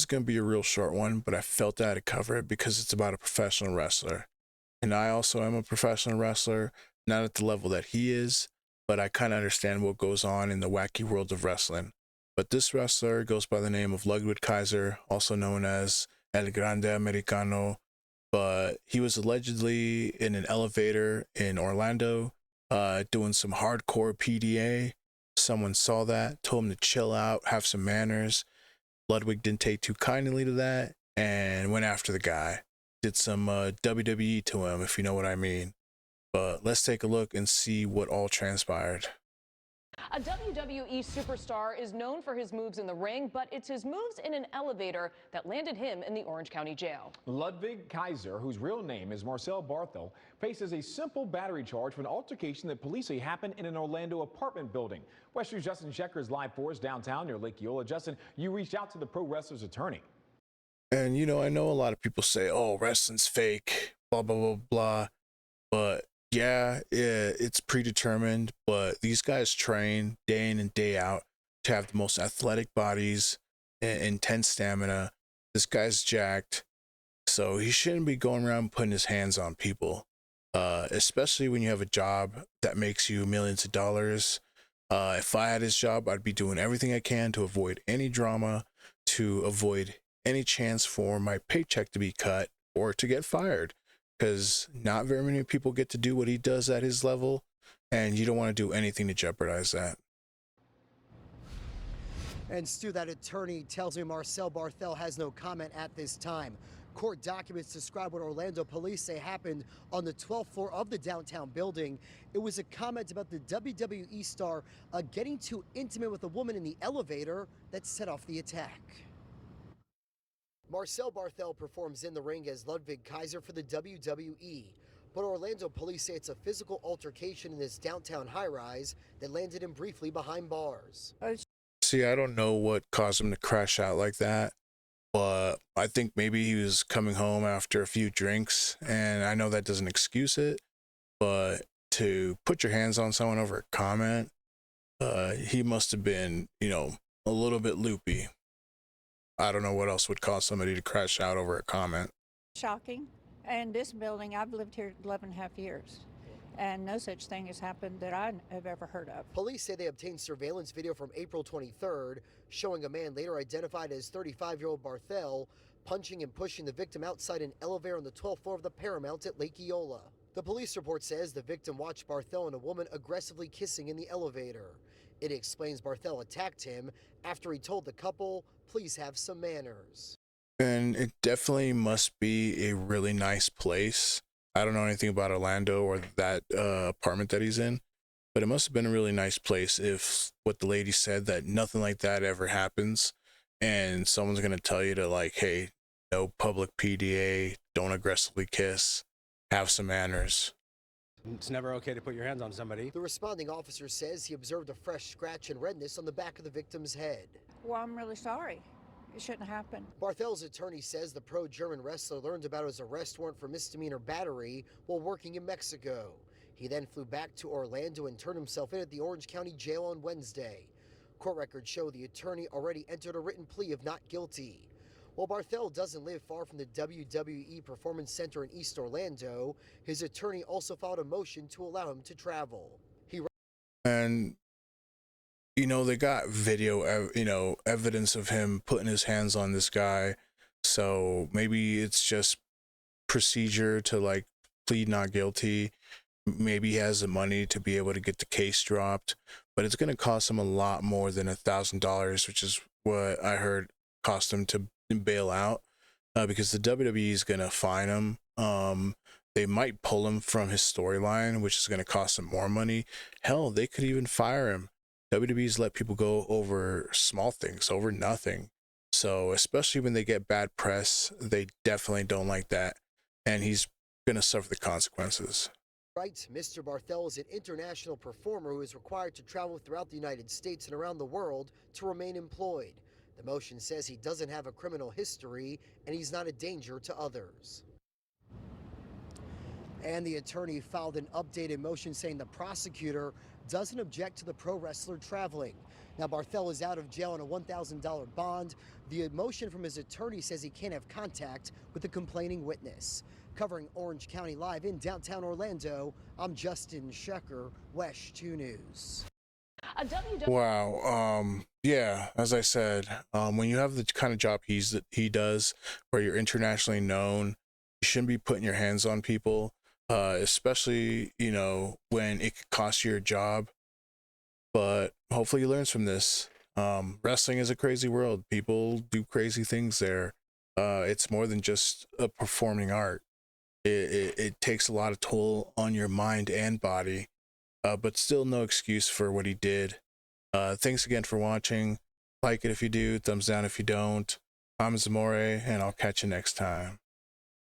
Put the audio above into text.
is going to be a real short one, but I felt that I had to cover it because it's about a professional wrestler. And I also am a professional wrestler, not at the level that he is, but I kind of understand what goes on in the wacky world of wrestling. But this wrestler goes by the name of Ludwig Kaiser, also known as El Grande Americano. But he was allegedly in an elevator in Orlando, doing some hardcore PDA. Someone saw that, told him to chill out, have some manners. Ludwig didn't take too kindly to that and went after the guy. Did some WWE to him, if you know what I mean. But let's take a look and see what all transpired. A WWE superstar is known for his moves in the ring, but it's his moves in an elevator that landed him in the Orange County Jail. Ludwig Kaiser, whose real name is Marcel Barthel, faces a simple battery charge for an altercation that police say happened in an Orlando apartment building. West 3's Justin Shecker is live for us downtown near Lake Eola. Justin, you reached out to the pro wrestler's attorney. And, I know a lot of people say, oh, wrestling's fake, blah, blah, blah, blah. But yeah, it's predetermined, but these guys train day in and day out to have the most athletic bodies and intense stamina. This guy's jacked, so he shouldn't be going around putting his hands on people, especially when you have a job that makes you millions of dollars. If I had his job, I'd be doing everything I can to avoid any drama, to avoid any chance for my paycheck to be cut or to get fired. Because not very many people get to do what he does at his level, and you don't want to do anything to jeopardize that. And Stu, that attorney tells me Marcel Barthel has no comment at this time. Court documents describe what Orlando police say happened on the 12th floor of the downtown building. It was a comment about the WWE star getting too intimate with a woman in the elevator that set off the attack. Marcel Barthel performs in the ring as Ludwig Kaiser for the WWE, but Orlando police say it's a physical altercation in this downtown high-rise that landed him briefly behind bars. See, I don't know what caused him to crash out like that, but I think maybe he was coming home after a few drinks, and I know that doesn't excuse it, but to put your hands on someone over a comment, he must have been, a little bit loopy. I don't know what else would cause somebody to crash out over a comment. Shocking. And this building, I've lived here 11 and a half years, and no such thing has happened that I have ever heard of. Police say they obtained surveillance video from April 23rd, showing a man later identified as 35-year-old Barthel punching and pushing the victim outside an elevator on the 12th floor of the Paramount at Lake Eola. The police report says the victim watched Barthel and a woman aggressively kissing in the elevator. It explains Barthel attacked him after he told the couple, please have some manners. And it definitely must be a really nice place. I don't know anything about Orlando or that apartment that he's in, but it must have been a really nice place if what the lady said, that nothing like that ever happens, and someone's going to tell you to hey, no public PDA, don't aggressively kiss, have some manners. It's never okay to put your hands on somebody. The responding officer says he observed a fresh scratch and redness on the back of the victim's head. Well, I'm really sorry. It shouldn't happen. Barthel's attorney says the pro-German wrestler learned about his arrest warrant for misdemeanor battery while working in Mexico. He then flew back to Orlando and turned himself in at the Orange County Jail on Wednesday. Court records show the attorney already entered a written plea of not guilty. While Barthel doesn't live far from the WWE Performance Center in East Orlando, his attorney also filed a motion to allow him to travel. And, they got video, evidence of him putting his hands on this guy. So maybe it's just procedure to plead not guilty. Maybe he has the money to be able to get the case dropped, but it's going to cost him a lot more than $1,000, which is what I heard cost him to bail out, because the WWE is going to fine him. They might pull him from his storyline, which is going to cost him more money. Hell, they could even fire him. WWE's let people go over small things, over nothing. So especially when they get bad press, they definitely don't like that, and he's going to suffer the consequences. Right, Mr. Barthel is an international performer who is required to travel throughout the United States and around the world to remain employed. The motion says he doesn't have a criminal history and he's not a danger to others. And the attorney filed an updated motion saying the prosecutor doesn't object to the pro wrestler traveling. Now, Barthel is out of jail on a $1,000 bond. The motion from his attorney says he can't have contact with the complaining witness. Covering Orange County Live in downtown Orlando, I'm Justin Shecker, WESH 2 News. Wow. Yeah, as I said, when you have the kind of job he does, where you're internationally known, you shouldn't be putting your hands on people, especially, when it could cost you your job. But hopefully he learns from this. Wrestling is a crazy world. People do crazy things there. It's more than just a performing art. It takes a lot of toll on your mind and body, but still no excuse for what he did. Thanks again for watching. Like it if you do, thumbs down if you don't. I'm Zamore, and I'll catch you next time.